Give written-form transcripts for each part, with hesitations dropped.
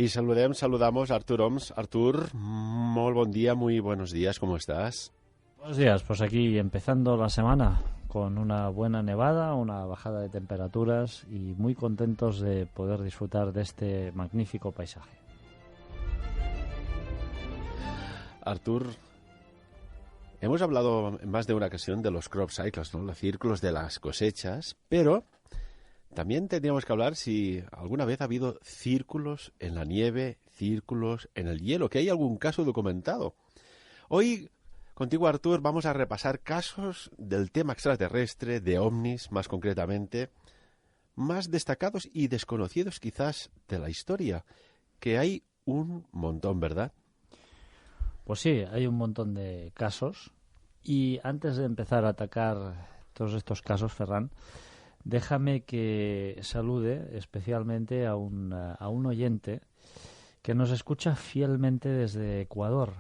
Y saludamos a Artur Oms. Artur, muy buen día, muy buenos días, ¿cómo estás? Buenos días, pues aquí empezando la semana con una buena nevada, una bajada de temperaturas y muy contentos de poder disfrutar de este magnífico paisaje. Artur, hemos hablado en más de una ocasión de los crop cycles, ¿no? Los círculos de las cosechas, pero también tendríamos que hablar si alguna vez ha habido círculos en la nieve, círculos en el hielo, que hay algún caso documentado. Hoy, contigo, Artur, vamos a repasar casos del tema extraterrestre, de ovnis más concretamente, más destacados y desconocidos quizás de la historia, que hay un montón, ¿verdad? Pues sí, hay un montón de casos y antes de empezar a atacar todos estos casos, Ferran, déjame que salude especialmente a un oyente que nos escucha fielmente desde Ecuador.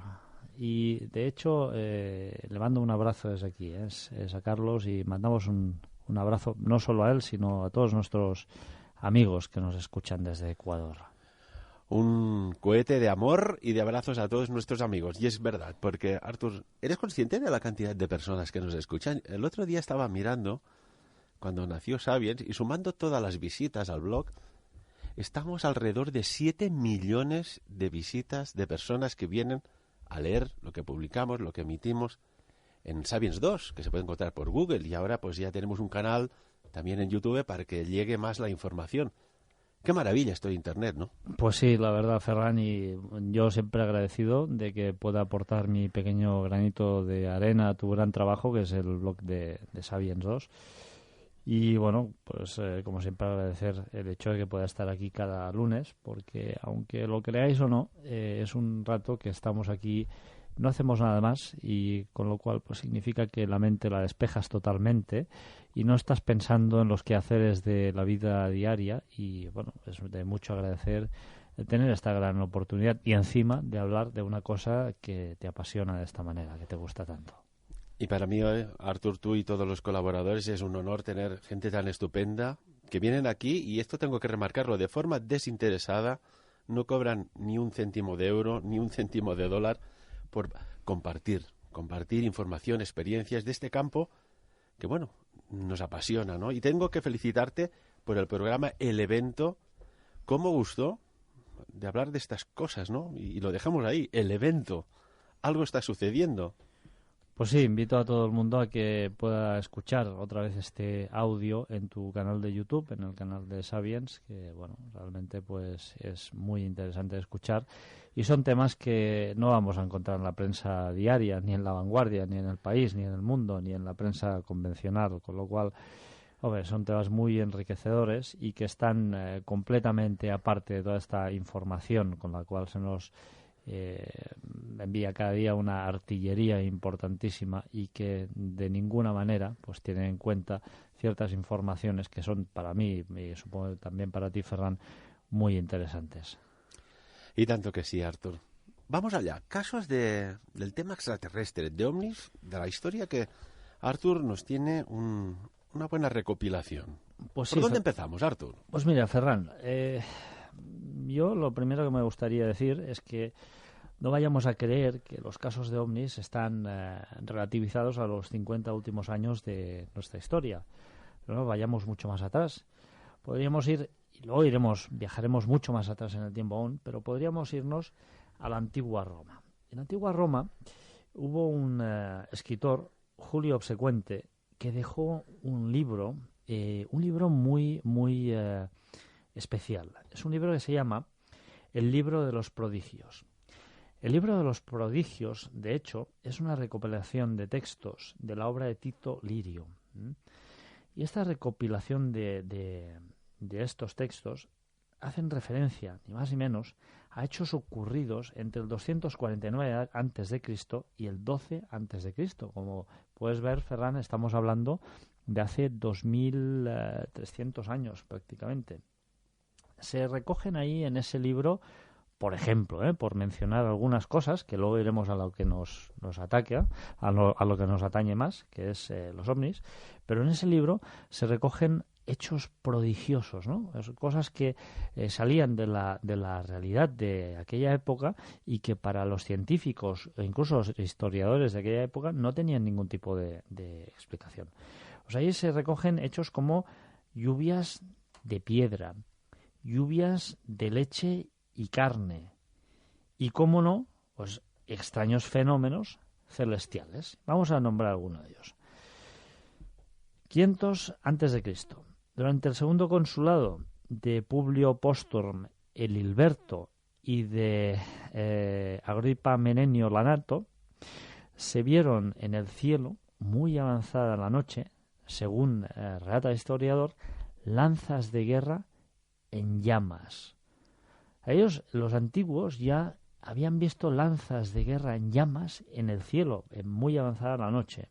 Y de hecho le mando un abrazo desde aquí, es a Carlos, y mandamos un abrazo no solo a él, sino a todos nuestros amigos que nos escuchan desde Ecuador. Un cohete de amor y de abrazos a todos nuestros amigos. Y es verdad, porque, Artur, ¿eres consciente de la cantidad de personas que nos escuchan? El otro día estaba mirando cuando nació Sapiens y sumando todas las visitas al blog, estamos alrededor de 7 millones de visitas de personas que vienen a leer lo que publicamos, lo que emitimos en Sapiens 2, que se puede encontrar por Google, y ahora pues ya tenemos un canal también en YouTube para que llegue más la información. Qué maravilla esto de Internet, ¿no? Pues sí, la verdad, Ferran, y yo siempre agradecido de que pueda aportar mi pequeño granito de arena a tu gran trabajo, que es el blog de Sapiens 2. Y bueno, pues como siempre agradecer el hecho de que pueda estar aquí cada lunes, porque aunque lo creáis o no, es un rato que estamos aquí, no hacemos nada más, y con lo cual pues significa que la mente la despejas totalmente y no estás pensando en los quehaceres de la vida diaria. Y bueno, es de mucho agradecer el tener esta gran oportunidad y encima de hablar de una cosa que te apasiona de esta manera, que te gusta tanto. Y para mí, Artur, tú y todos los colaboradores, es un honor tener gente tan estupenda que vienen aquí, y esto tengo que remarcarlo, de forma desinteresada, no cobran ni un céntimo de euro, ni un céntimo de dólar por compartir información, experiencias de este campo que, bueno, nos apasiona, ¿no? Y tengo que felicitarte por el programa, el evento. ¿Cómo gustó de hablar de estas cosas, no? Y lo dejamos ahí, el evento. Algo está sucediendo. Pues sí, invito a todo el mundo a que pueda escuchar otra vez este audio en tu canal de YouTube, en el canal de Sapiens, que bueno, realmente pues es muy interesante de escuchar, y son temas que no vamos a encontrar en la prensa diaria, ni en La Vanguardia, ni en El País, ni en El Mundo, ni en la prensa convencional, con lo cual, hombre, son temas muy enriquecedores y que están completamente aparte de toda esta información con la cual se nos envía cada día una artillería importantísima, y que de ninguna manera pues tienen en cuenta ciertas informaciones que son para mí, y supongo también para ti, Ferran, muy interesantes. Y tanto que sí, Artur. Vamos allá. Casos del tema extraterrestre, de ovnis, de la historia, que Artur nos tiene una buena recopilación. Pues ¿Por sí, dónde empezamos, Artur? Pues mira, Ferran, yo lo primero que me gustaría decir es que no vayamos a creer que los casos de ovnis están relativizados a los 50 últimos años de nuestra historia. No vayamos mucho más atrás. Podríamos ir, y luego viajaremos mucho más atrás en el tiempo aún, pero podríamos irnos a la antigua Roma. En la antigua Roma hubo un escritor, Julio Obsecuente, que dejó un libro muy, muy especial. Es un libro que se llama El Libro de los Prodigios. El Libro de los Prodigios, de hecho, es una recopilación de textos de la obra de Tito Lirio. Y esta recopilación de estos textos hacen referencia, ni más ni menos, a hechos ocurridos entre el 249 a.C. y el 12 a.C. Como puedes ver, Ferran, estamos hablando de hace 2300 años prácticamente. Se recogen ahí en ese libro, por ejemplo, por mencionar algunas cosas, que luego iremos a lo que nos ataque, a lo que nos atañe más, que es los ovnis, pero en ese libro se recogen hechos prodigiosos, ¿no? Cosas que salían de la realidad de aquella época y que para los científicos e incluso los historiadores de aquella época no tenían ningún tipo de explicación. Pues ahí se recogen hechos como lluvias de piedra, lluvias de leche y carne y, cómo no, pues extraños fenómenos celestiales. Vamos a nombrar alguno de ellos. 500 antes de Cristo. Durante el segundo consulado de Publio Póstor el Hilberto y de Agripa Menenio Lanato, se vieron en el cielo, muy avanzada la noche, según relata el historiador, lanzas de guerra en llamas. Ellos, los antiguos, ya habían visto lanzas de guerra en llamas en el cielo, en muy avanzada la noche.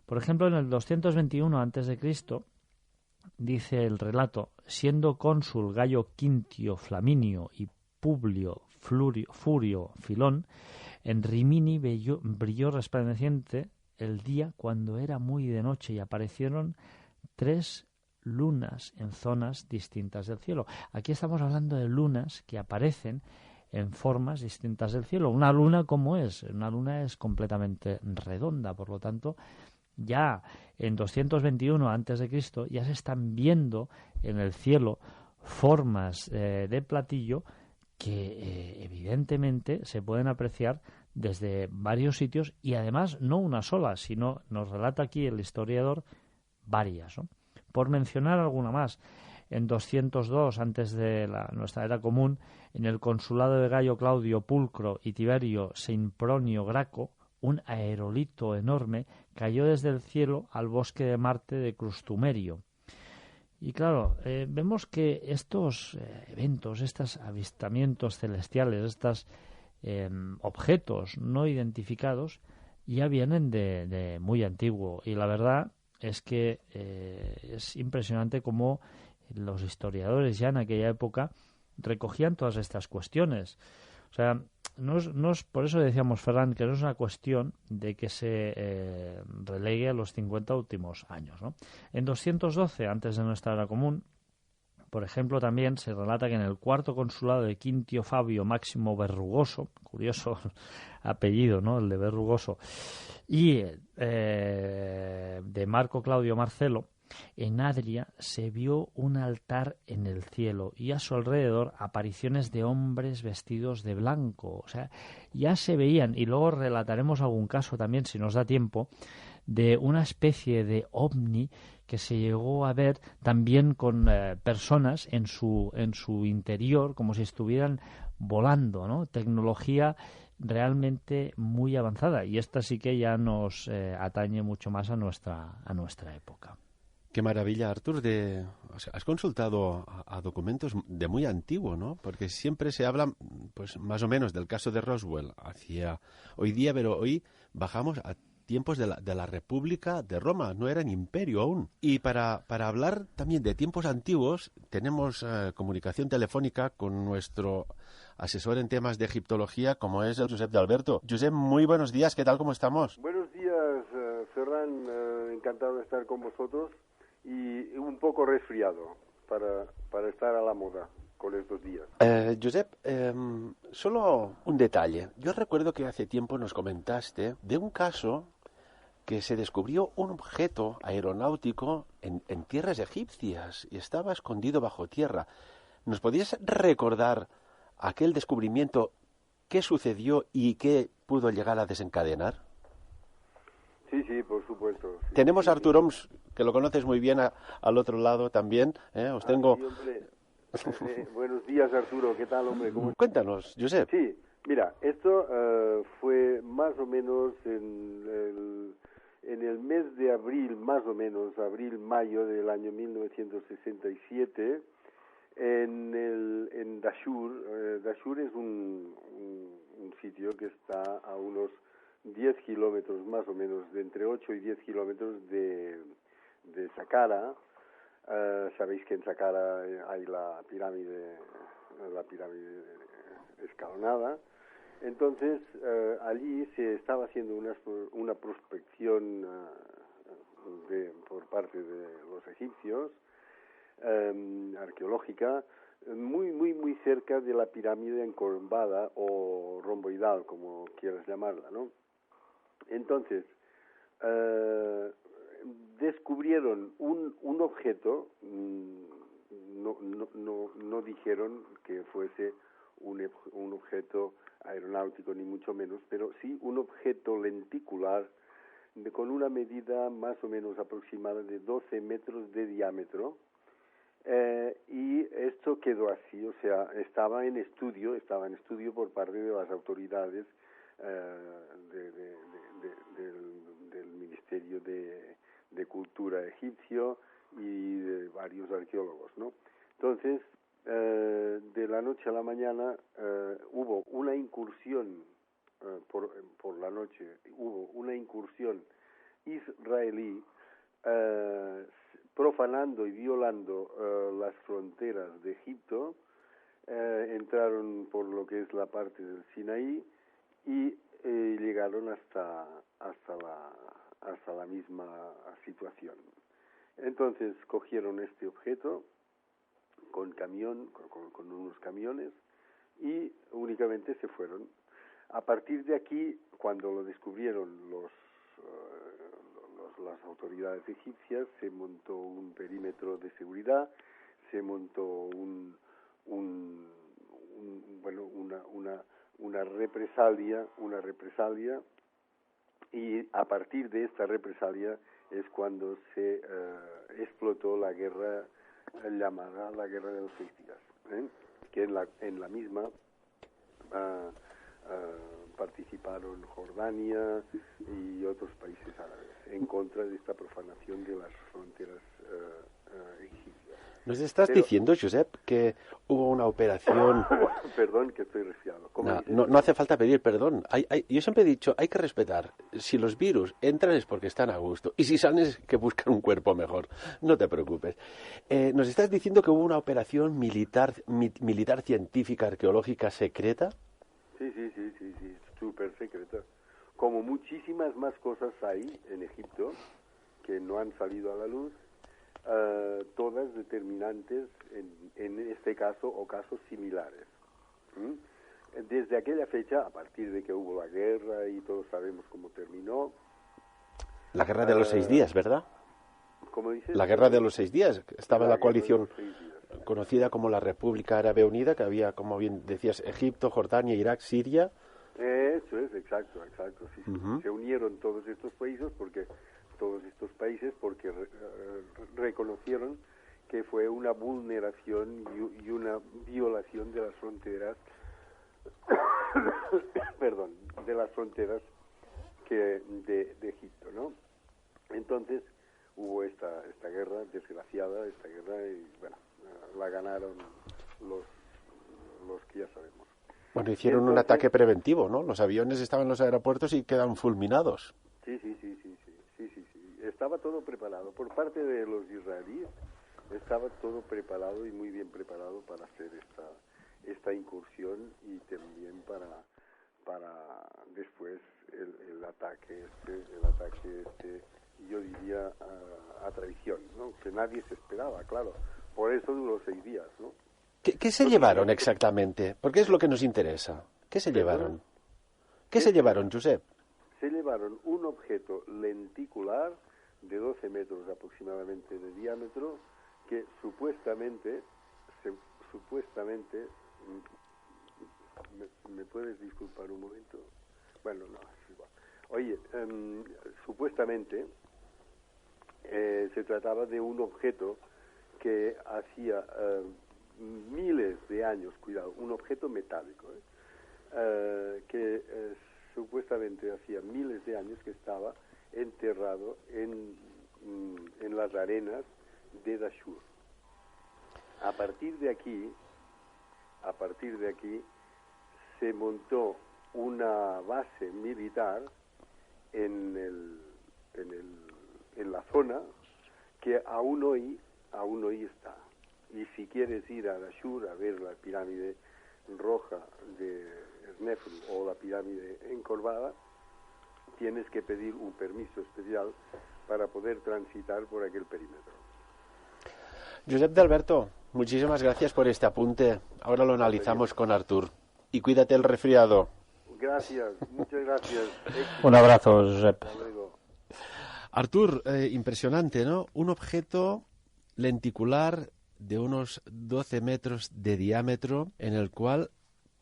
Por ejemplo, en el 221 a.C., dice el relato, siendo cónsul Gayo Quintio Flaminio y Publio Furio Filón, en Rimini brilló resplandeciente el día cuando era muy de noche y aparecieron 3 lunas en zonas distintas del cielo. Aquí estamos hablando de lunas que aparecen en formas distintas del cielo. Una luna, ¿cómo es? Una luna es completamente redonda, por lo tanto, ya en 221 a.C. ya se están viendo en el cielo formas de platillo que evidentemente se pueden apreciar desde varios sitios y además no una sola, sino, nos relata aquí el historiador, varias, ¿no? Por mencionar alguna más, en 202 antes de nuestra era común, en el consulado de Gayo Claudio Pulcro y Tiberio Sempronio Graco, un aerolito enorme cayó desde el cielo al bosque de Marte de Crustumerio. Y claro, vemos que estos eventos, estos avistamientos celestiales, estos objetos no identificados, ya vienen de muy antiguo. Y la verdad es que es impresionante cómo los historiadores ya en aquella época recogían todas estas cuestiones. O sea, no es por eso decíamos, Ferran, que no es una cuestión de que se relegue a los 50 últimos años, ¿no? En 212, antes de nuestra era común, por ejemplo, también se relata que en el cuarto consulado de Quintio Fabio Máximo Verrugoso, curioso apellido, ¿no?, el de Verrugoso, y de Marco Claudio Marcelo, en Adria se vio un altar en el cielo y a su alrededor apariciones de hombres vestidos de blanco. O sea, ya se veían, y luego relataremos algún caso también, si nos da tiempo, de una especie de ovni que se llegó a ver también con personas en su interior, como si estuvieran volando, ¿no? Tecnología realmente muy avanzada, y esta sí que ya nos atañe mucho más a nuestra época. Qué maravilla, Artur, o sea, has consultado a documentos de muy antiguo, ¿no? Porque siempre se habla, pues, más o menos del caso de Roswell hacia hoy día, pero hoy bajamos a tiempos de la República de Roma, no eran imperio aún. Y para hablar también de tiempos antiguos, tenemos comunicación telefónica con nuestro asesor en temas de egiptología, como es el Josep de Alberto. Josep, muy buenos días, ¿qué tal, cómo estamos? Buenos días, Ferran, encantado de estar con vosotros. Y un poco resfriado para estar a la moda con estos días. Josep, solo un detalle. Yo recuerdo que hace tiempo nos comentaste de un caso que se descubrió un objeto aeronáutico en tierras egipcias y estaba escondido bajo tierra. ¿Nos podías recordar aquel descubrimiento, qué sucedió y qué pudo llegar a desencadenar? Sí, por supuesto. Sí, tenemos sí, a Artur Oms, que lo conoces muy bien, al otro lado también. Os tengo... Sí, hombre. Buenos días, Arturo. ¿Qué tal, hombre? ¿Cómo... Cuéntanos, Josep. Sí, mira, esto fue más o menos en el mes de abril, más o menos, abril-mayo del año 1967, en Dashur. Dashur es un sitio que está a unos 10 kilómetros más o menos, de entre 8 y 10 kilómetros de Saqqara. Sabéis que en Saqqara hay la pirámide escalonada. Entonces, allí se estaba haciendo una prospección por parte de los egipcios arqueológica, muy cerca de la pirámide encorvada o romboidal, como quieras llamarla, ¿no? Entonces, descubrieron un objeto, no dijeron que fuese un objeto aeronáutico ni mucho menos, pero sí un objeto lenticular con una medida más o menos aproximada de 12 metros de diámetro, y esto quedó así, o sea, estaba en estudio por parte de las autoridades del Ministerio de Cultura egipcio y de varios arqueólogos, ¿no? Entonces, de la noche a la mañana hubo una incursión, por la noche, hubo una incursión israelí profanando y violando las fronteras de Egipto. Entraron por lo que es la parte del Sinaí y llegaron hasta la misma situación. Entonces cogieron este objeto con unos camiones y únicamente se fueron. A partir de aquí, cuando lo descubrieron las autoridades egipcias, se montó un perímetro de seguridad, se montó una represalia, y a partir de esta represalia es cuando se explotó la guerra llamada la Guerra de los 6 días, que en la misma participaron Jordania y otros países árabes en contra de esta profanación de las fronteras egipcias. ¿Nos estás diciendo, Josep, que hubo una operación... Perdón, que estoy resfriado. No hace falta pedir perdón. Yo siempre he dicho, hay que respetar. Si los virus entran es porque están a gusto. Y si salen es que buscan un cuerpo mejor. No te preocupes. ¿Nos estás diciendo que hubo una operación militar científica, arqueológica secreta? Sí, súper secreta. Como muchísimas más cosas hay en Egipto que no han salido a la luz, todas determinantes en este caso o casos similares. Desde aquella fecha, a partir de que hubo la guerra y todos sabemos cómo terminó. La guerra de los 6 días, ¿verdad? ¿Cómo dices? La guerra de los 6 días. Estaba la coalición conocida como la República Árabe Unida, que había, como bien decías, Egipto, Jordania, Irak, Siria. Eso es, exacto. Sí. Uh-huh. Se unieron todos estos países porque reconocieron que fue una vulneración y una violación de las fronteras de las fronteras de Egipto, ¿no? Entonces hubo esta guerra desgraciada, y bueno, la ganaron los que ya sabemos. Bueno, hicieron un ataque preventivo, ¿no? Los aviones estaban en los aeropuertos y quedan fulminados. Sí. Estaba todo preparado. Por parte de los israelíes estaba todo preparado y muy bien preparado para hacer esta incursión y también para después el ataque yo diría a traición, ¿no? Que nadie se esperaba, claro. Por eso duró 6 días, ¿no? ¿Qué se llevaron exactamente? Porque es lo que nos interesa. ¿Qué se llevaron? ¿Qué se llevaron, Josep? Se llevaron un objeto lenticular de 12 metros aproximadamente de diámetro que supuestamente ¿me puedes disculpar un momento? Bueno, no, es igual. Oye, supuestamente se trataba de un objeto que hacía miles de años, cuidado, un objeto metálico, que supuestamente hacía miles de años que estaba enterrado en las arenas de Dashur. A partir de aquí se montó una base militar en la zona que aún hoy está. Y si quieres ir a Dashur a ver la pirámide roja de Snefru o la pirámide encorvada, tienes que pedir un permiso especial para poder transitar por aquel perímetro. Josep de Alberto, muchísimas gracias por este apunte. Ahora lo analizamos con Artur. Y cuídate el resfriado. Gracias, muchas gracias. Un abrazo, Josep. Hasta luego. Artur, impresionante, ¿no? Un objeto lenticular de unos 12 metros de diámetro en el cual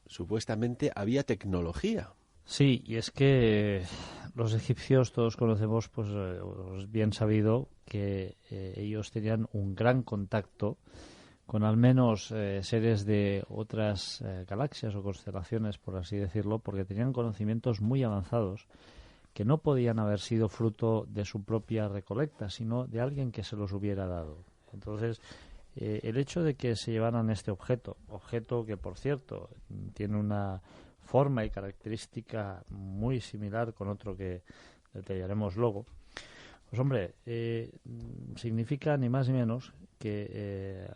supuestamente había tecnología. Sí, y es que los egipcios todos conocemos, pues bien sabido, que ellos tenían un gran contacto con al menos seres de otras galaxias o constelaciones, por así decirlo, porque tenían conocimientos muy avanzados que no podían haber sido fruto de su propia recolecta, sino de alguien que se los hubiera dado. Entonces, el hecho de que se llevaran este objeto que, por cierto, tiene una forma y característica muy similar con otro que detallaremos luego, pues hombre, significa ni más ni menos que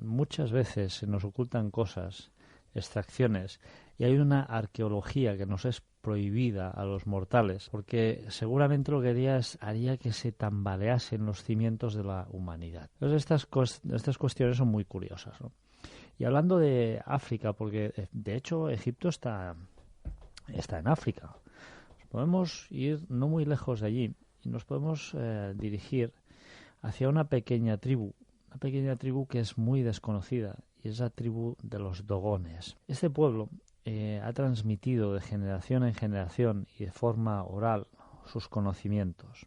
muchas veces se nos ocultan cosas, extracciones, y hay una arqueología que nos es prohibida a los mortales, porque seguramente lo que haría que se tambaleasen los cimientos de la humanidad. Entonces estas cuestiones son muy curiosas, ¿no? Y hablando de África, porque de hecho Egipto está en África, podemos ir no muy lejos de allí y nos podemos dirigir hacia una pequeña tribu que es muy desconocida, y es la tribu de los Dogones. Este pueblo ha transmitido de generación en generación y de forma oral sus conocimientos.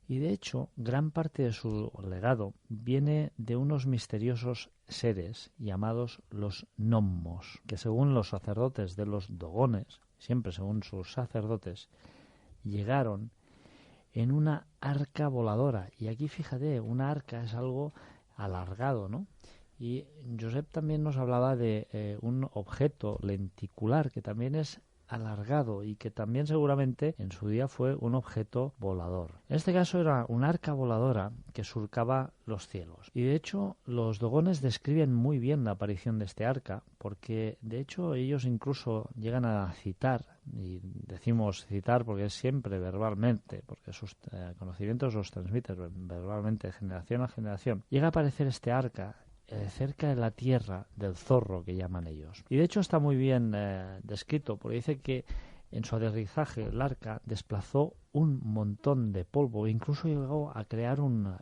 Y de hecho, gran parte de su legado viene de unos misteriosos seres llamados los gnomos, que según los sacerdotes de los Dogones, siempre según sus sacerdotes, llegaron en una arca voladora. Y aquí fíjate, una arca es algo alargado, ¿no? Y Josep también nos hablaba de un objeto lenticular que también es alargado y que también seguramente en su día fue un objeto volador. En este caso era un arca voladora que surcaba los cielos. Y de hecho los dogones describen muy bien la aparición de este arca, porque de hecho ellos incluso llegan a citar, y decimos citar porque es siempre verbalmente, porque sus conocimientos los transmiten verbalmente de generación a generación. Llega a aparecer este arca cerca de la tierra del zorro, que llaman ellos. Y de hecho está muy bien descrito, porque dice que en su aterrizaje el arca desplazó un montón de polvo, e incluso llegó a crear un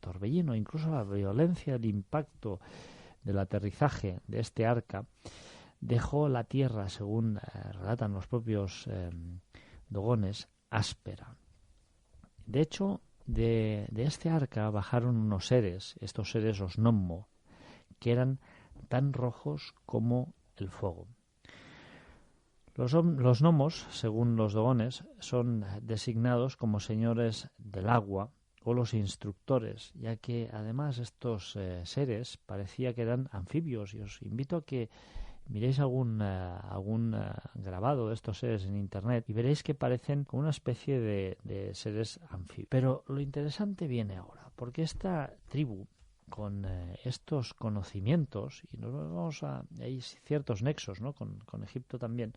torbellino. Incluso la violencia del impacto del aterrizaje de este arca dejó la tierra, según relatan los propios dogones, áspera. De hecho, de este arca bajaron unos seres, estos seres los gnommo, que eran tan rojos como el fuego. Los gnomos, según los dogones, son designados como señores del agua o los instructores, ya que además estos seres parecía que eran anfibios, y os invito a que miréis algún grabado de estos seres en internet y veréis que parecen como una especie de seres anfibios. Pero lo interesante viene ahora, porque esta tribu, con estos conocimientos, y nos vamos hay ciertos nexos, ¿no?, con Egipto también,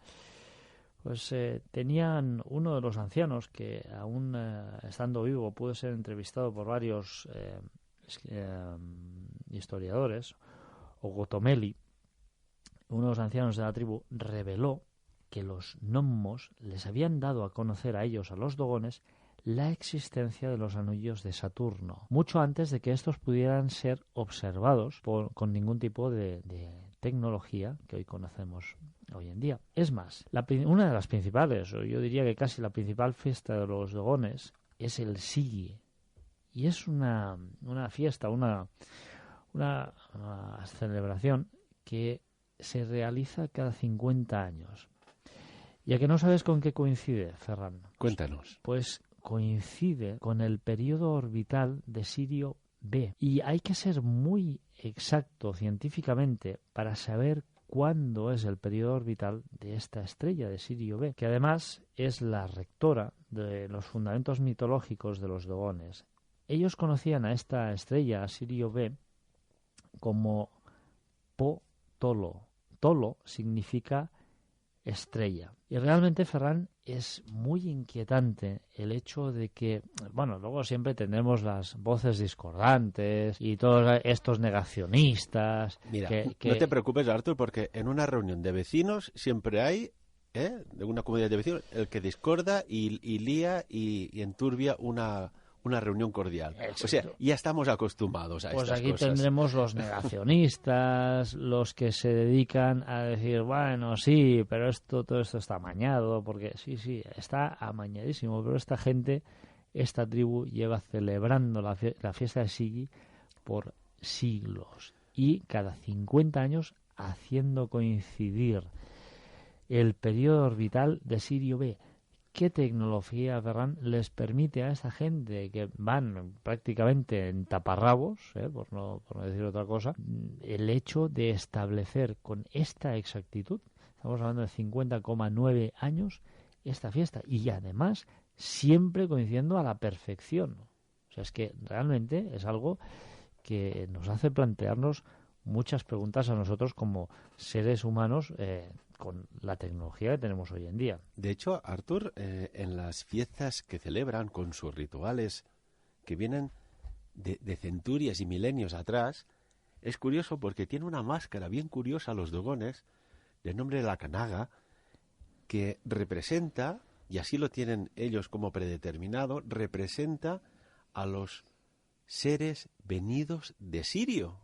pues tenían uno de los ancianos que aún estando vivo pudo ser entrevistado por varios historiadores, Ogotomeli, uno de los ancianos de la tribu, reveló que los gnomos les habían dado a conocer a ellos, a los dogones, la existencia de los anillos de Saturno, mucho antes de que estos pudieran ser observados con ningún tipo de tecnología que hoy conocemos hoy en día. Es más, una de las principales, o yo diría que casi la principal fiesta de los dogones, es el Sigi, y es una fiesta, una celebración que se realiza cada 50 años. ¿Y a que no sabes con qué coincide, Ferran? Cuéntanos. Pues coincide con el periodo orbital de Sirio B. Y hay que ser muy exacto científicamente para saber cuándo es el periodo orbital de esta estrella de Sirio B, que además es la rectora de los fundamentos mitológicos de los dogones. Ellos conocían a esta estrella, a Sirio B, como Po Tolo. Tolo significa estrella. Y realmente, Ferran, es muy inquietante el hecho de que, bueno, luego siempre tendremos las voces discordantes y todos estos negacionistas. Mira, no te preocupes, Artur, porque en una reunión de vecinos siempre hay, de una comunidad de vecinos, el que discorda y lía y enturbia una reunión cordial. Exacto. O sea, ya estamos acostumbrados a estas cosas. Pues aquí tendremos los negacionistas, los que se dedican a decir, bueno, sí, pero todo esto está amañado, porque sí, está amañadísimo, pero esta gente, esta tribu lleva celebrando la fiesta de Sigi por siglos y cada 50 años haciendo coincidir el periodo orbital de Sirio B. ¿Qué tecnología, Ferran, les permite a esta gente que van prácticamente en taparrabos, por no decir otra cosa, el hecho de establecer con esta exactitud, estamos hablando de 50,9 años, esta fiesta, y además siempre coincidiendo a la perfección? O sea, es que realmente es algo que nos hace plantearnos muchas preguntas a nosotros como seres humanos con la tecnología que tenemos hoy en día. De hecho, Artur, en las fiestas que celebran con sus rituales que vienen de centurias y milenios atrás, es curioso porque tiene una máscara bien curiosa los dogones, de nombre la canaga, que representa, y así lo tienen ellos como predeterminado, representa a los seres venidos de Sirio.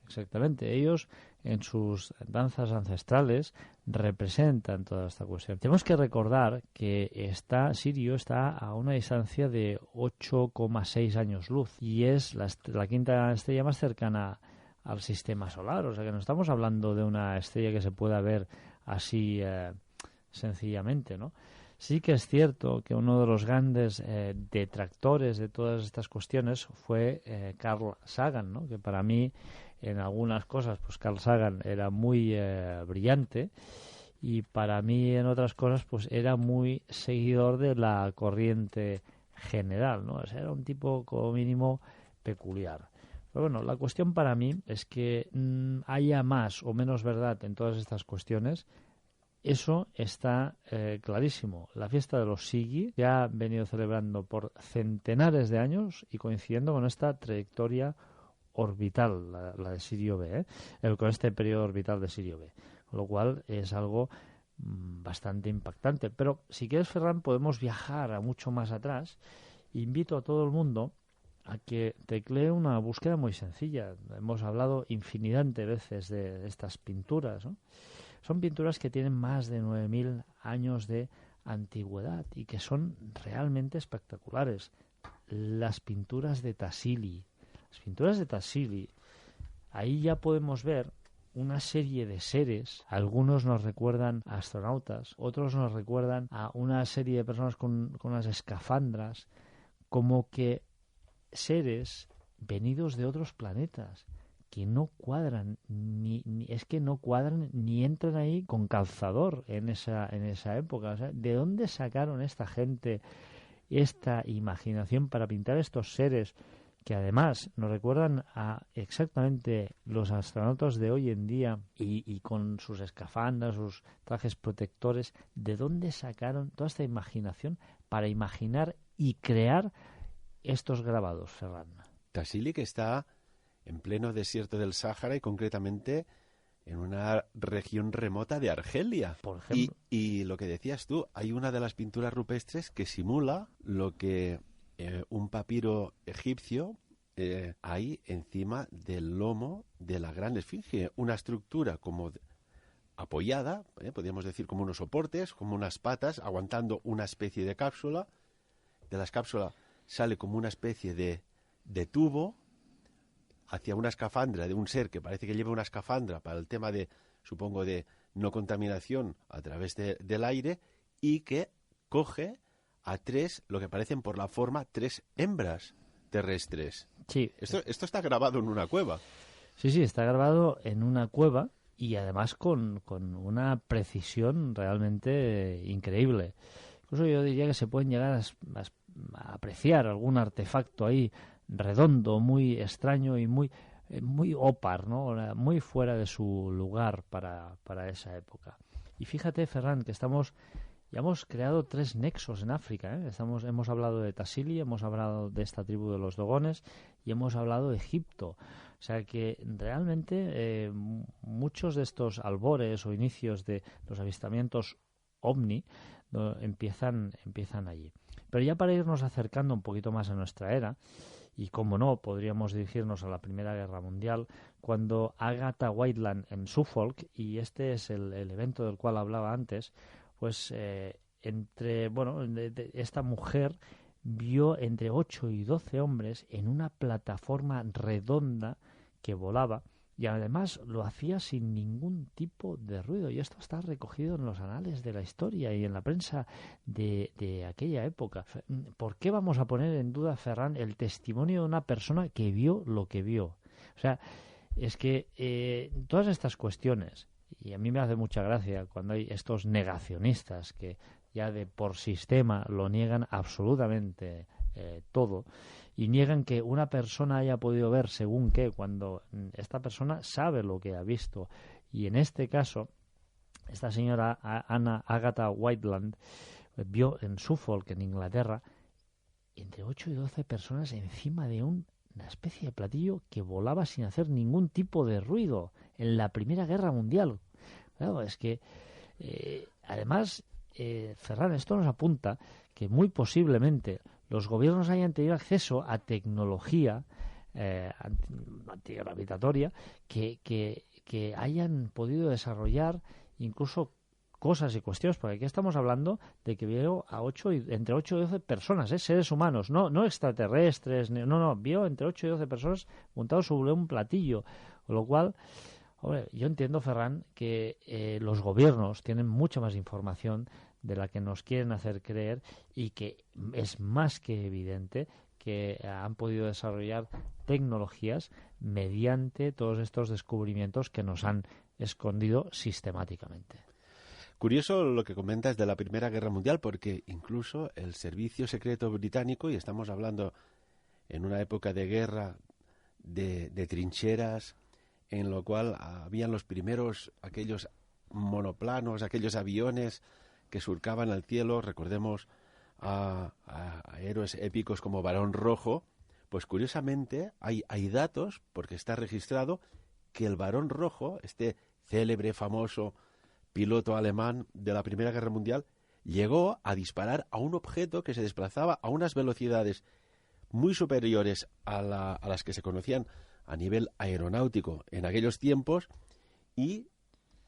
Exactamente. Ellos en sus danzas ancestrales representan toda esta cuestión. Tenemos que recordar que Sirio está a una distancia de 8,6 años luz y es la quinta estrella más cercana al sistema solar. O sea que no estamos hablando de una estrella que se pueda ver así sencillamente, ¿no? Sí que es cierto que uno de los grandes detractores de todas estas cuestiones fue Carl Sagan, ¿no? Que para mí, en algunas cosas, pues Carl Sagan era muy brillante y para mí, en otras cosas, pues era muy seguidor de la corriente general, ¿no? O sea, era un tipo, como mínimo, peculiar. Pero bueno, la cuestión para mí es que haya más o menos verdad en todas estas cuestiones. Eso está clarísimo. La fiesta de los Sigi se ha venido celebrando por centenares de años y coincidiendo con esta trayectoria orbital, la de Sirio B, con este periodo orbital de Sirio B. Con lo cual es algo bastante impactante. Pero si quieres, Ferran, podemos viajar a mucho más atrás. Invito a todo el mundo a que teclee una búsqueda muy sencilla. Hemos hablado infinidad de veces de estas pinturas, ¿no? Son pinturas que tienen más de 9.000 años de antigüedad y que son realmente espectaculares. Las pinturas de Tassili. Las pinturas de Tassili, ahí ya podemos ver una serie de seres. Algunos nos recuerdan a astronautas, otros nos recuerdan a una serie de personas con unas escafandras, como que seres venidos de otros planetas, que no cuadran, es que no cuadran ni entran ahí con calzador en esa época. O sea, ¿de dónde sacaron esta gente esta imaginación para pintar estos seres que además nos recuerdan a exactamente los astronautas de hoy en día y con sus escafandras, sus trajes protectores? ¿De dónde sacaron toda esta imaginación para imaginar y crear estos grabados, Ferran? Tassili, que está en pleno desierto del Sáhara y concretamente en una región remota de Argelia. Por ejemplo. Y lo que decías tú, hay una de las pinturas rupestres que simula lo que un papiro egipcio hay encima del lomo de la gran esfinge. Una estructura como apoyada, podríamos decir como unos soportes, como unas patas, aguantando una especie de cápsula. De la cápsula sale como una especie de tubo hacia una escafandra de un ser que parece que lleva una escafandra para el tema de, supongo, de no contaminación a través del aire, y que coge a lo que parecen por la forma, 3 hembras terrestres. Sí. Esto está grabado en una cueva. Sí, está grabado en una cueva y además con una precisión realmente increíble. Incluso yo diría que se pueden llegar a apreciar algún artefacto ahí redondo, muy extraño y muy muy ópar, ¿no? Muy fuera de su lugar para esa época. Y fíjate, Ferran, que ya hemos creado 3 nexos en África, ¿eh? Hemos hablado de Tassili, hemos hablado de esta tribu de los Dogones y hemos hablado de Egipto. O sea que realmente muchos de estos albores o inicios de los avistamientos ovni empiezan allí. Pero ya para irnos acercando un poquito más a nuestra era, y como no, podríamos dirigirnos a la Primera Guerra Mundial, cuando Agatha Whiteland en Suffolk, y este es el evento del cual hablaba antes, pues esta mujer vio entre 8 y 12 hombres en una plataforma redonda que volaba, y además lo hacía sin ningún tipo de ruido. Y esto está recogido en los anales de la historia y en la prensa de aquella época. ¿Por qué vamos a poner en duda, Ferran, el testimonio de una persona que vio lo que vio? O sea, es que todas estas cuestiones, y a mí me hace mucha gracia cuando hay estos negacionistas que ya de por sistema lo niegan absolutamente todo, y niegan que una persona haya podido ver según qué, cuando esta persona sabe lo que ha visto. Y en este caso, esta señora Agatha Whiteland vio en Suffolk, en Inglaterra, entre 8 y 12 personas encima de una especie de platillo que volaba sin hacer ningún tipo de ruido en la Primera Guerra Mundial. Claro, es que además, Ferran, esto nos apunta que muy posiblemente los gobiernos hayan tenido acceso a tecnología antigravitatoria que hayan podido desarrollar incluso cosas y cuestiones, porque aquí estamos hablando de que vio entre 8 y 12 personas, seres humanos, no extraterrestres, no, vio entre 8 y 12 personas montados sobre un platillo, con lo cual, hombre, yo entiendo, Ferran, que los gobiernos tienen mucha más información de la que nos quieren hacer creer, y que es más que evidente que han podido desarrollar tecnologías mediante todos estos descubrimientos que nos han escondido sistemáticamente. Curioso lo que comentas de la Primera Guerra Mundial, porque incluso el Servicio Secreto Británico, y estamos hablando en una época de guerra, de trincheras, en lo cual habían los primeros, aquellos monoplanos, aquellos aviones que surcaban al cielo, recordemos a héroes épicos como Barón Rojo, pues curiosamente hay datos, porque está registrado, que el Barón Rojo, este célebre, famoso piloto alemán de la Primera Guerra Mundial, llegó a disparar a un objeto que se desplazaba a unas velocidades muy superiores a las que se conocían a nivel aeronáutico en aquellos tiempos, y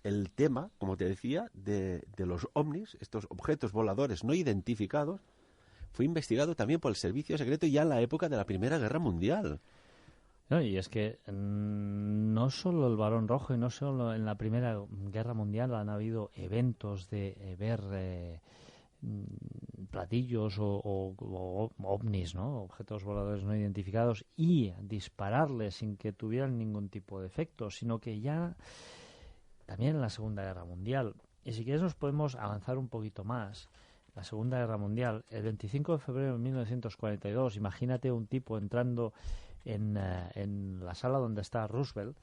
el tema, como te decía, de los ovnis, estos objetos voladores no identificados, fue investigado también por el Servicio Secreto ya en la época de la Primera Guerra Mundial. No, y es que no solo el Barón Rojo y no solo en la Primera Guerra Mundial han habido eventos de ver platillos o ovnis, ¿no? Objetos voladores no identificados, y dispararles sin que tuvieran ningún tipo de efecto, sino que ya también en la Segunda Guerra Mundial. Y si quieres nos podemos avanzar un poquito más. La Segunda Guerra Mundial, el 25 de febrero de 1942, imagínate un tipo entrando en la sala donde está Roosevelt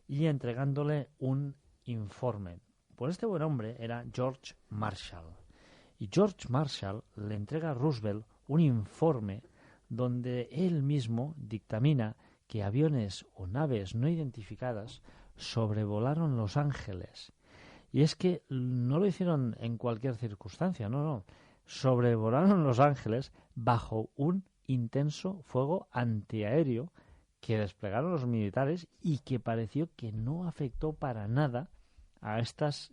y entregándole un informe. Pues este buen hombre era George Marshall. Y George Marshall le entrega a Roosevelt un informe donde él mismo dictamina que aviones o naves no identificadas sobrevolaron Los Ángeles. Y es que no lo hicieron en cualquier circunstancia, no. Sobrevolaron Los Ángeles bajo un intenso fuego antiaéreo que desplegaron los militares y que pareció que no afectó para nada a estas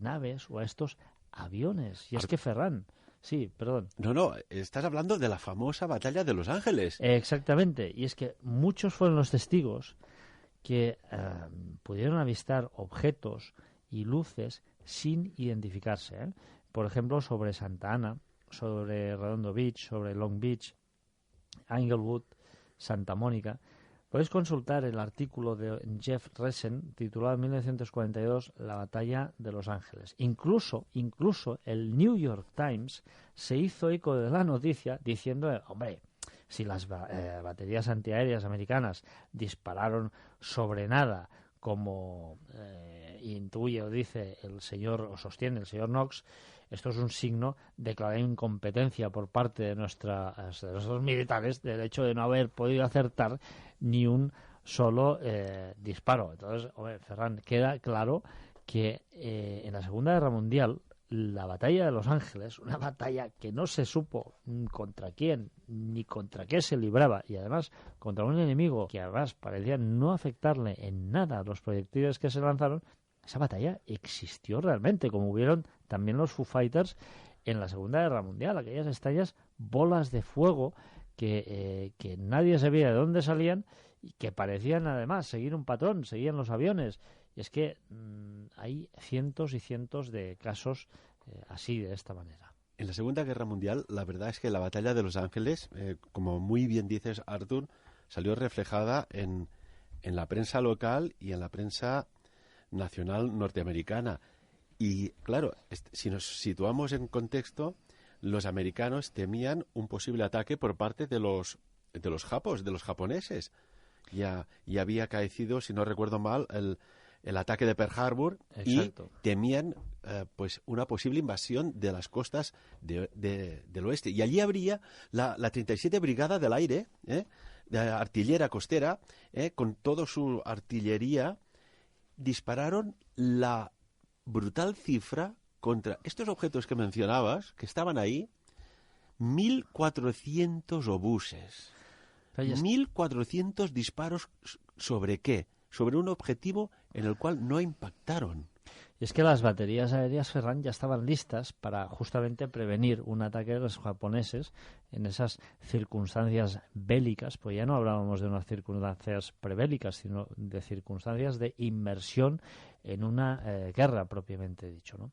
naves o a estos aviones. Y es que, Ferran, sí, perdón. No, estás hablando de la famosa batalla de Los Ángeles. Exactamente, y es que muchos fueron los testigos que pudieron avistar objetos y luces sin identificarse, ¿eh? Por ejemplo, sobre Santa Ana, sobre Redondo Beach, sobre Long Beach, Inglewood, Santa Mónica. Podéis consultar el artículo de Jeff Resen titulado en 1942 La batalla de Los Ángeles. Incluso el New York Times se hizo eco de la noticia diciendo, hombre, si las baterías antiaéreas americanas dispararon sobre nada, como intuye o dice el señor, o sostiene el señor Knox, esto es un signo de clara incompetencia por parte de nuestros militares, del hecho de no haber podido acertar ni un solo disparo. Entonces, Ferran, queda claro que en la Segunda Guerra Mundial la batalla de Los Ángeles, una batalla que no se supo contra quién ni contra qué se libraba, y además contra un enemigo que además parecía no afectarle en nada a los proyectiles que se lanzaron, esa batalla existió realmente, como hubieron también los Foo Fighters en la Segunda Guerra Mundial, aquellas extrañas bolas de fuego que nadie sabía de dónde salían y que parecían además seguir un patrón, seguían los aviones. Y es que hay cientos y cientos de casos así, de esta manera. En la Segunda Guerra Mundial, la verdad es que la batalla de Los Ángeles, como muy bien dices, Artur, salió reflejada en la prensa local y en la prensa nacional norteamericana. Y claro, si nos situamos en contexto, los americanos temían un posible ataque por parte de los japoneses. Ya había acaecido, si no recuerdo mal, el ataque de Pearl Harbor. Exacto. Y temían pues una posible invasión de las costas del oeste. Y allí habría la 37 Brigada del Aire, de artillera costera, con toda su artillería, dispararon la brutal cifra contra estos objetos que mencionabas, que estaban ahí, 1.400 obuses. 1.400 disparos. ¿Sobre qué? Sobre un objetivo en el cual no impactaron. Y es que las baterías aéreas, Ferran, ya estaban listas para justamente prevenir un ataque de los japoneses en esas circunstancias bélicas, pues ya no hablábamos de unas circunstancias prebélicas, sino de circunstancias de inmersión en una guerra propiamente dicho, ¿no?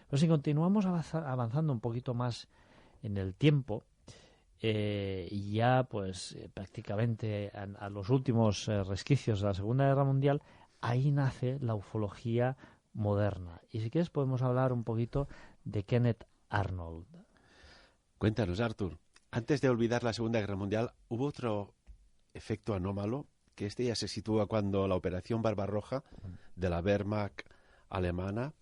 Pues si continuamos avanzando un poquito más en el tiempo, ya pues prácticamente a los últimos resquicios de la Segunda Guerra Mundial, ahí nace la ufología moderna. Y si quieres podemos hablar un poquito de Kenneth Arnold. Cuéntanos, Artur. Antes de olvidar la Segunda Guerra Mundial, hubo otro efecto anómalo, que ya se sitúa cuando la Operación Barbarroja de la Wehrmacht alemana,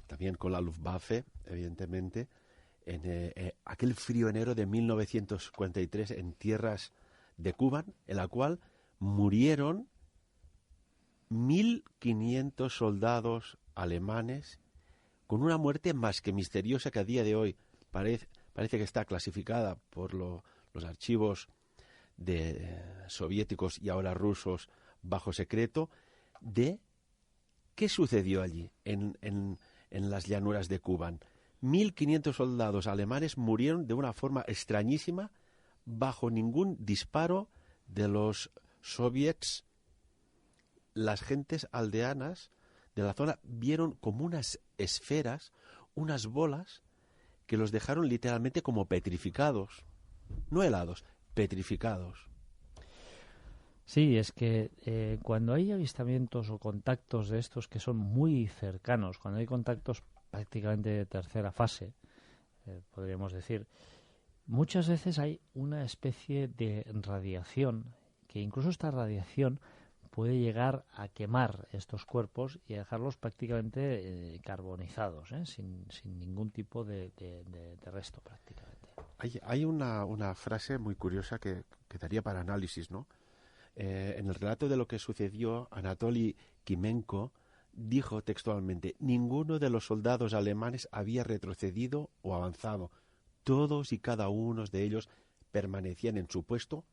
también con la Luftwaffe, evidentemente, en aquel frío enero de 1943 en tierras de Kuban, en la cual murieron 1.500 soldados alemanes, con una muerte más que misteriosa que a día de hoy parece que está clasificada por los archivos soviéticos y ahora rusos bajo secreto, de qué sucedió allí en las llanuras de Kuban. 1.500 soldados alemanes murieron de una forma extrañísima, bajo ningún disparo de los soviets. Las gentes aldeanas de la zona vieron como unas esferas, unas bolas, que los dejaron literalmente como petrificados. No helados, petrificados. Sí, es que cuando hay avistamientos o contactos de estos que son muy cercanos, cuando hay contactos prácticamente de tercera fase, podríamos decir, muchas veces hay una especie de radiación, que incluso esta radiación puede llegar a quemar estos cuerpos y a dejarlos prácticamente carbonizados, sin ningún tipo de resto prácticamente. Hay una frase muy curiosa que daría para análisis, ¿no? En el relato de lo que sucedió, Anatoly Kimenko dijo textualmente: ninguno de los soldados alemanes había retrocedido o avanzado. Todos y cada uno de ellos permanecían en su puesto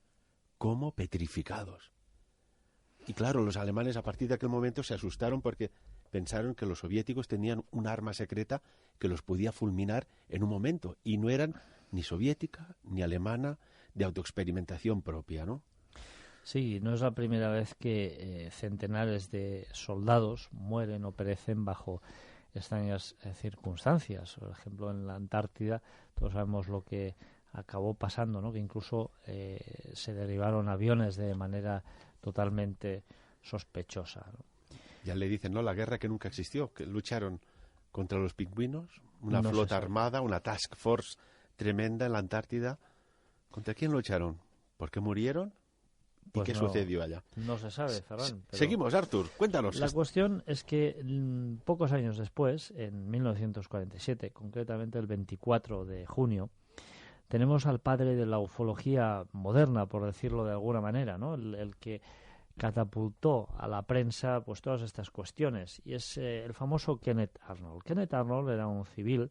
como petrificados. Y claro, los alemanes a partir de aquel momento se asustaron porque pensaron que los soviéticos tenían un arma secreta que los podía fulminar en un momento, y no eran ni soviética ni alemana, de autoexperimentación propia, ¿no? Sí, no es la primera vez que centenares de soldados mueren o perecen bajo extrañas circunstancias. Por ejemplo, en la Antártida todos sabemos lo que acabó pasando, ¿no? Que incluso se derribaron aviones de manera totalmente sospechosa, ¿no? Ya le dicen, ¿no?, la guerra que nunca existió, que lucharon contra los pingüinos, una flota armada, una task force tremenda en la Antártida. ¿Contra quién lucharon? ¿Por qué murieron? ¿Y Pues qué no, sucedió allá? No se sabe, Ferran. Pero Seguimos, Artur, cuéntanos. la cuestión es que pocos años después, en 1947, concretamente el 24 de junio, tenemos al padre de la ufología moderna, por decirlo de alguna manera, ¿no? El que catapultó a la prensa pues todas estas cuestiones, y es el famoso Kenneth Arnold. Kenneth Arnold era un civil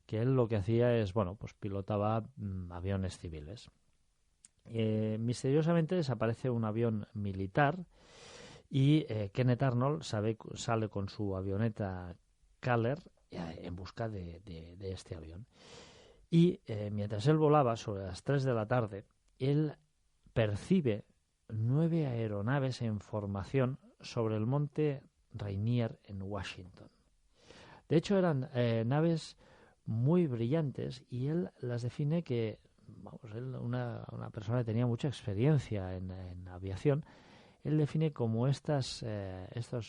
que él lo que hacía es, bueno, pues pilotaba aviones civiles. Misteriosamente desaparece un avión militar y Kenneth Arnold sale con su avioneta Kaller en busca de este avión. Y mientras él volaba, sobre las 3 de la tarde, él percibe 9 aeronaves en formación sobre el monte Rainier en Washington. De hecho, eran naves muy brillantes y él las define que, vamos, él, una persona que tenía mucha experiencia en aviación, él define como estos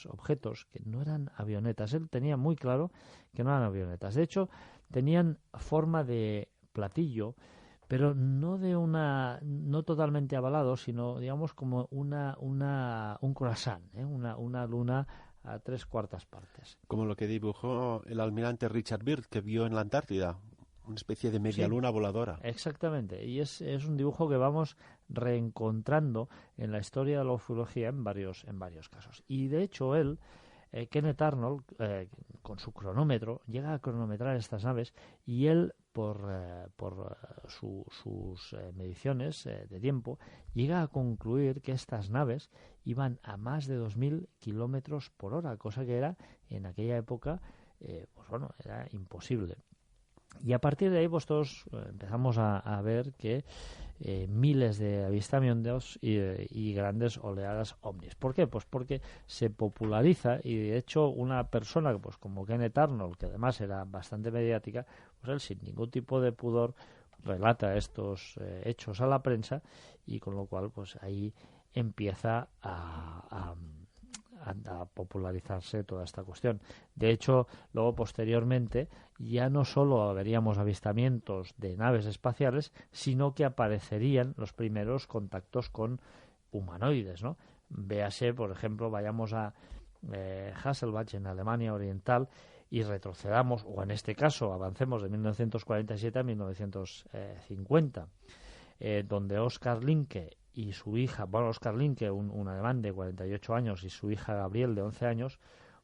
objetos que no eran avionetas. Él tenía muy claro que no eran avionetas. De hecho, tenían forma de platillo, pero no totalmente avalado, sino digamos como un croissant, una luna a 3/4 partes. Como lo que dibujó el almirante Richard Byrd, que vio en la Antártida, una especie de media luna voladora. Exactamente, y es un dibujo que vamos reencontrando en la historia de la ufología en varios casos. Y de hecho él, Kenneth Arnold, con su cronómetro, llega a cronometrar estas naves, y él, por sus mediciones de tiempo, llega a concluir que estas naves iban a más de 2.000 kilómetros por hora, cosa que era, en aquella época, era imposible. Y a partir de ahí, pues todos empezamos a ver que miles de avistamientos y grandes oleadas ovnis. ¿Por qué? Pues porque se populariza, y de hecho una persona pues como Kenneth Arnold, que además era bastante mediática, pues él sin ningún tipo de pudor relata estos hechos a la prensa, y con lo cual pues ahí empieza a popularizarse toda esta cuestión. De hecho, luego posteriormente ya no solo veríamos avistamientos de naves espaciales, sino que aparecerían los primeros contactos con humanoides, ¿no? Véase, por ejemplo, vayamos a Hasselbach, en Alemania Oriental, y retrocedamos, o en este caso avancemos de 1947 a 1950, donde Oskar Linke y su hija, Oskar Linke, un alemán de 48 años, y su hija Gabriel, de 11 años,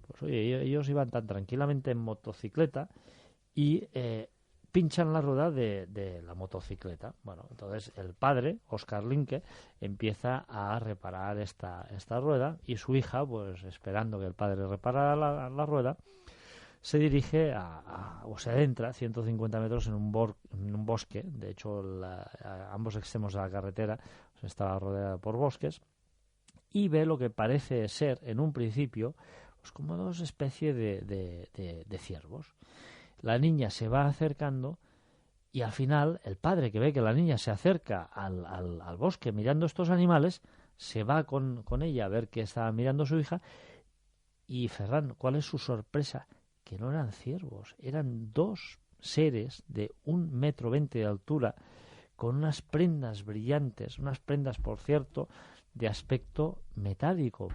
pues oye, ellos iban tan tranquilamente en motocicleta y pinchan la rueda de la motocicleta. Bueno, entonces el padre, Oskar Linke, empieza a reparar esta rueda, y su hija, pues esperando que el padre reparara la rueda, se dirige o se adentra 150 metros en un bosque. De hecho, a ambos extremos de la carretera estaba rodeada por bosques, y ve lo que parece ser en un principio pues como dos especies de ciervos. La niña se va acercando, y al final el padre, que ve que la niña se acerca al bosque mirando estos animales, se va con ella a ver qué estaba mirando su hija, y Ferran, ¿cuál es su sorpresa? Que no eran ciervos, eran dos seres de 1,20 m de altura, con unas prendas brillantes, unas prendas, por cierto, de aspecto metálico.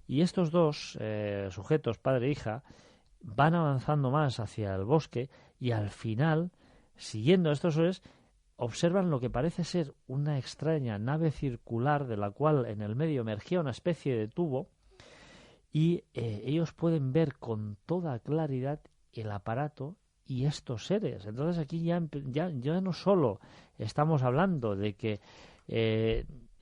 Y estos dos sujetos, padre e hija, van avanzando más hacia el bosque, y al final, siguiendo a estos seres, observan lo que parece ser una extraña nave circular, de la cual en el medio emergía una especie de tubo, y ellos pueden ver con toda claridad el aparato y estos seres. Entonces aquí ya no solo estamos hablando de que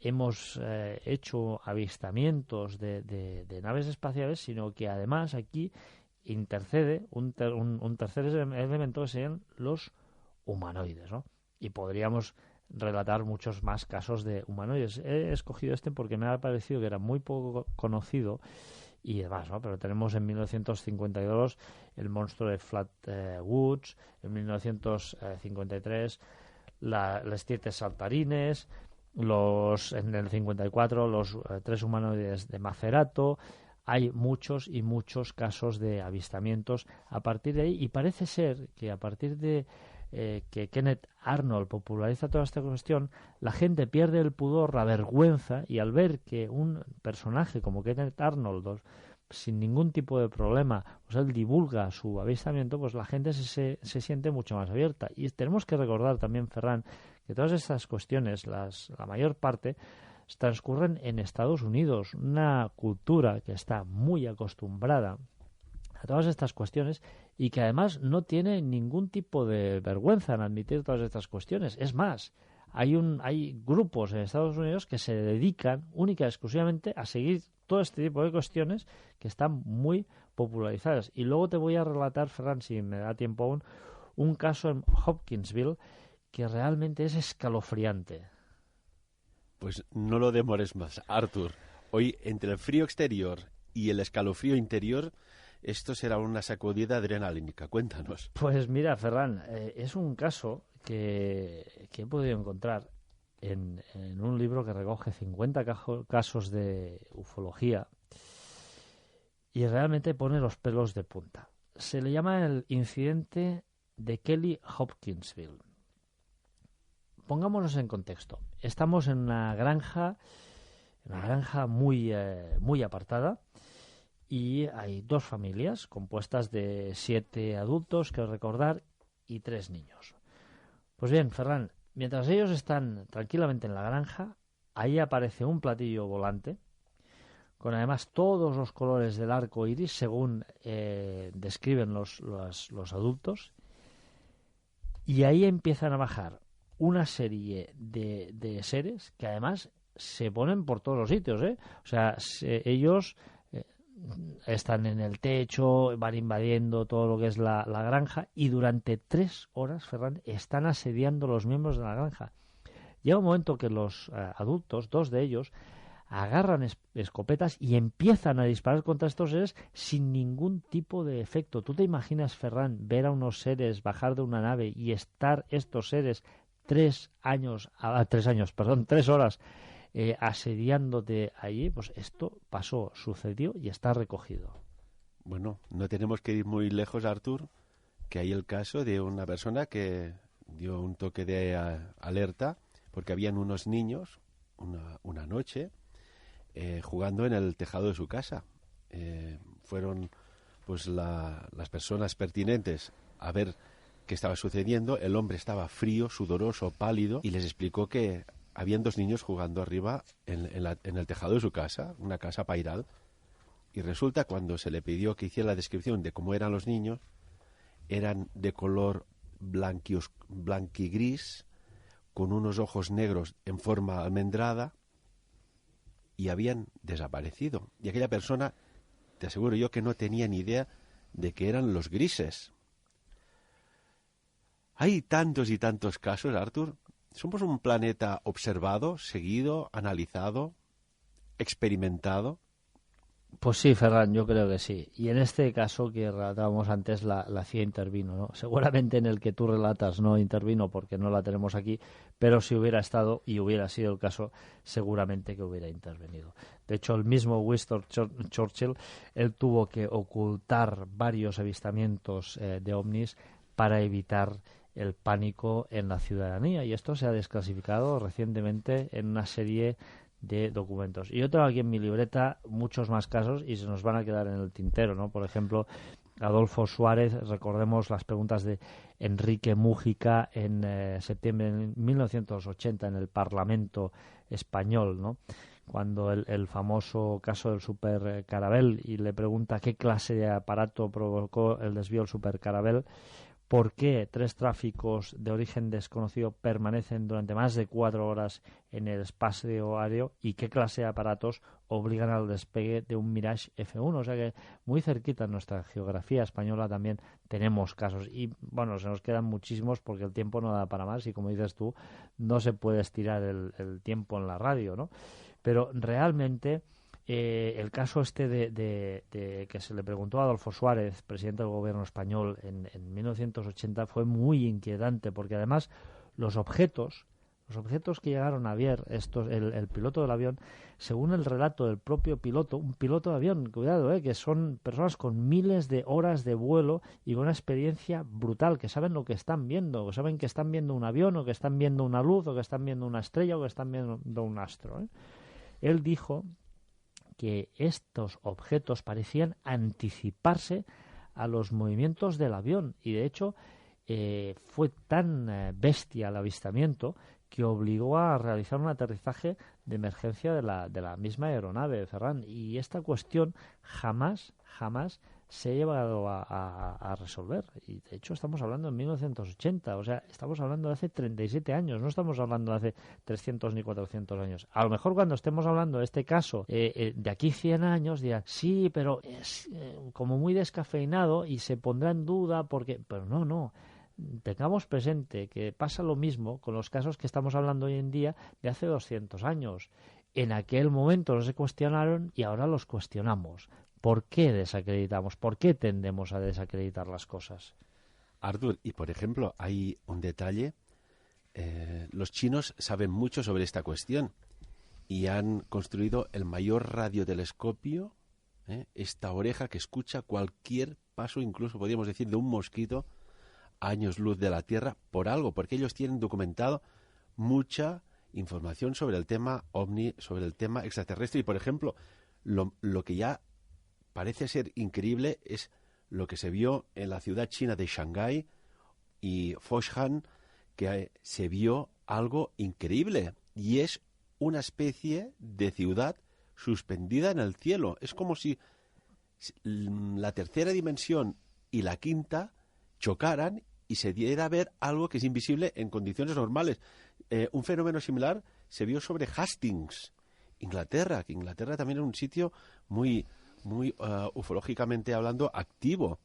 hemos hecho avistamientos de naves espaciales, sino que además aquí intercede un tercer elemento, que serían los humanoides, ¿no? Y podríamos relatar muchos más casos de humanoides. He escogido este porque me ha parecido que era muy poco conocido y demás, ¿no? Pero tenemos en 1952 el monstruo de Flatwoods, en 1953 las 7 saltarines, en el 54 los 3 humanoides de Macerato. Hay muchos y muchos casos de avistamientos a partir de ahí, y parece ser que a partir de que Kenneth Arnold populariza toda esta cuestión, la gente pierde el pudor, la vergüenza, y al ver que un personaje como Kenneth Arnold, sin ningún tipo de problema, pues él divulga su avistamiento, pues la gente se siente mucho más abierta. Y tenemos que recordar también, Ferran, que todas estas cuestiones, la mayor parte, transcurren en Estados Unidos, una cultura que está muy acostumbrada a todas estas cuestiones y que además no tiene ningún tipo de vergüenza en admitir todas estas cuestiones. Es más, hay grupos en Estados Unidos que se dedican única y exclusivamente a seguir todo este tipo de cuestiones que están muy popularizadas. Y luego te voy a relatar, Ferran, si me da tiempo aún, un caso en Hopkinsville que realmente es escalofriante. Pues no lo demores más, Artur. Hoy, entre el frío exterior y el escalofrío interior, esto será una sacudida adrenalínica. Cuéntanos. Pues mira, Ferran, es un caso que he podido encontrar en un libro que recoge 50 casos de ufología y realmente pone los pelos de punta. Se le llama el incidente de Kelly Hopkinsville. Pongámonos en contexto. Estamos en una granja muy apartada, y hay dos familias compuestas de 7 adultos, que recordar, y 3 niños. Pues bien, Ferran, mientras ellos están tranquilamente en la granja, ahí aparece un platillo volante con además todos los colores del arco iris, según describen los adultos, y ahí empiezan a bajar una serie de seres que además se ponen por todos los sitios, ¿eh? O sea, ellos están en el techo, van invadiendo todo lo que es la granja, y durante 3 horas, Ferran, están asediando los miembros de la granja. Llega un momento que los adultos, 2 de ellos, agarran escopetas y empiezan a disparar contra estos seres sin ningún tipo de efecto. ¿Tú te imaginas, Ferran, ver a unos seres bajar de una nave y estar estos seres 3 horas asediándote allí? Pues esto pasó, sucedió y está recogido. Bueno, no tenemos que ir muy lejos, Artur, que hay el caso de una persona que dio un toque de alerta porque habían unos niños una noche jugando en el tejado de su casa. Fueron pues las personas pertinentes a ver qué estaba sucediendo. El hombre estaba frío, sudoroso, pálido, y les explicó que habían 2 niños jugando arriba en el tejado de su casa, una casa pairal. Y resulta, cuando se le pidió que hiciera la descripción de cómo eran los niños, eran de color blanquigris, con unos ojos negros en forma almendrada, y habían desaparecido. Y aquella persona, te aseguro yo, que no tenía ni idea de que eran los grises. Hay tantos y tantos casos, Artur. Somos un planeta observado, seguido, analizado, experimentado. Pues sí, Ferran, yo creo que sí. Y en este caso que relatábamos antes, la CIA intervino, ¿no? Seguramente en el que tú relatas no intervino porque no la tenemos aquí, pero si hubiera estado y hubiera sido el caso, seguramente que hubiera intervenido. De hecho, el mismo Winston Churchill, él tuvo que ocultar varios avistamientos de ovnis para evitar el pánico en la ciudadanía, y esto se ha desclasificado recientemente en una serie de documentos. Y yo tengo aquí en mi libreta muchos más casos y se nos van a quedar en el tintero, ¿no? Por ejemplo, Adolfo Suárez, recordemos las preguntas de Enrique Mújica en septiembre de 1980 en el Parlamento español, ¿no? Cuando el famoso caso del Super Carabel, y le pregunta qué clase de aparato provocó el desvío del Super Carabel, por qué 3 tráficos de origen desconocido permanecen durante más de 4 horas en el espacio aéreo, y qué clase de aparatos obligan al despegue de un Mirage F1. O sea que muy cerquita en nuestra geografía española también tenemos casos. Y bueno, se nos quedan muchísimos porque el tiempo no da para más, y como dices tú, no se puede estirar el tiempo en la radio, ¿no? Pero realmente el caso este de que se le preguntó a Adolfo Suárez, presidente del gobierno español, en 1980, fue muy inquietante, porque además los objetos Los objetos que llegaron a ver el piloto del avión, según el relato del propio piloto, un piloto de avión, cuidado, que son personas con miles de horas de vuelo y con una experiencia brutal, que saben lo que están viendo, que saben que están viendo un avión, o que están viendo una luz, o que están viendo una estrella, o que están viendo un astro. Él dijo que estos objetos parecían anticiparse a los movimientos del avión, y de hecho fue tan bestia el avistamiento que obligó a realizar un aterrizaje de emergencia de la misma aeronave, Ferran. Y esta cuestión jamás se ha llevado a resolver. Y de hecho estamos hablando en 1980, o sea, estamos hablando de hace 37 años, no estamos hablando de hace 300 ni 400 años. A lo mejor cuando estemos hablando de este caso de aquí 100 años dirán, sí, pero es como muy descafeinado y se pondrá en duda porque... Pero no. Tengamos presente que pasa lo mismo con los casos que estamos hablando hoy en día de hace 200 años. En aquel momento no se cuestionaron y ahora los cuestionamos. ¿Por qué desacreditamos? ¿Por qué tendemos a desacreditar las cosas? Artur, y por ejemplo, hay un detalle. Los chinos saben mucho sobre esta cuestión y han construido el mayor radiotelescopio, esta oreja que escucha cualquier paso, incluso podríamos decir de un mosquito, años luz de la Tierra, por algo, porque ellos tienen documentado mucha información sobre el tema ovni, sobre el tema extraterrestre. Y, por ejemplo, lo que ya parece ser increíble es lo que se vio en la ciudad china de Shanghái y Foshan, que se vio algo increíble, y es una especie de ciudad suspendida en el cielo. Es como si la tercera dimensión y la quinta chocaran y se diera a ver algo que es invisible en condiciones normales. Un fenómeno similar se vio sobre Hastings, Inglaterra, que Inglaterra también es un sitio muy ufológicamente hablando activo.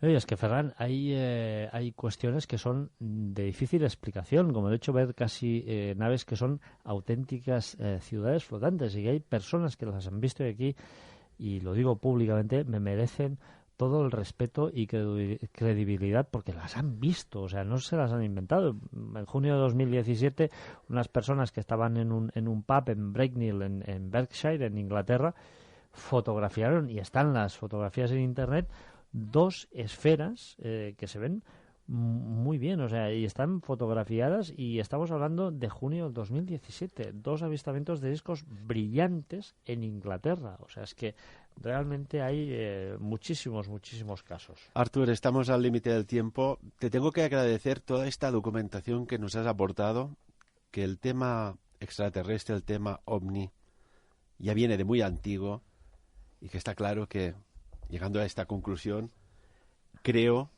Oye, es que, Ferran, hay cuestiones que son de difícil explicación, como el hecho de ver casi naves que son auténticas ciudades flotantes, y que hay personas que las han visto, y aquí, y lo digo públicamente, me merecen todo el respeto y credibilidad porque las han visto, o sea, no se las han inventado. En junio de 2017, unas personas que estaban en un pub en Bracknell, en Berkshire, en Inglaterra, fotografiaron, y están las fotografías en Internet, 2 esferas que se ven muy bien, o sea, y están fotografiadas, y estamos hablando de junio del 2017, 2 avistamientos de discos brillantes en Inglaterra, o sea, es que realmente hay muchísimos casos. Artur, estamos al límite del tiempo. Te tengo que agradecer toda esta documentación que nos has aportado, que el tema extraterrestre, el tema ovni, ya viene de muy antiguo, y que está claro que, llegando a esta conclusión, creo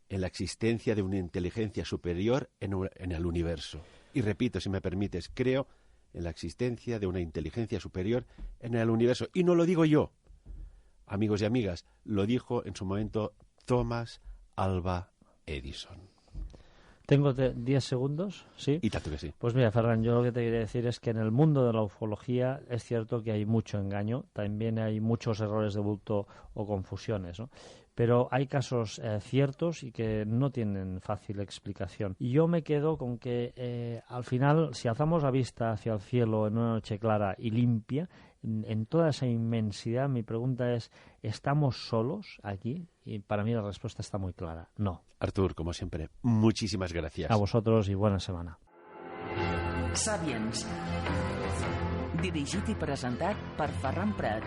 en la existencia de una inteligencia superior en el universo. Y repito, si me permites, creo en la existencia de una inteligencia superior en el universo. Y no lo digo yo, amigos y amigas, lo dijo en su momento Thomas Alva Edison. Tengo 10 segundos, ¿sí? Y tanto que sí. Pues mira, Ferran, yo lo que te quería decir es que en el mundo de la ufología es cierto que hay mucho engaño, también hay muchos errores de bulto o confusiones, ¿no? Pero hay casos ciertos y que no tienen fácil explicación. Y yo me quedo con que al final, si alzamos la vista hacia el cielo en una noche clara y limpia, en toda esa inmensidad, mi pregunta es, ¿estamos solos aquí? Y para mí la respuesta está muy clara, no. Artur, como siempre, muchísimas gracias. A vosotros y buena semana. Sapiens. Dirigit i presentat per Ferran Prat.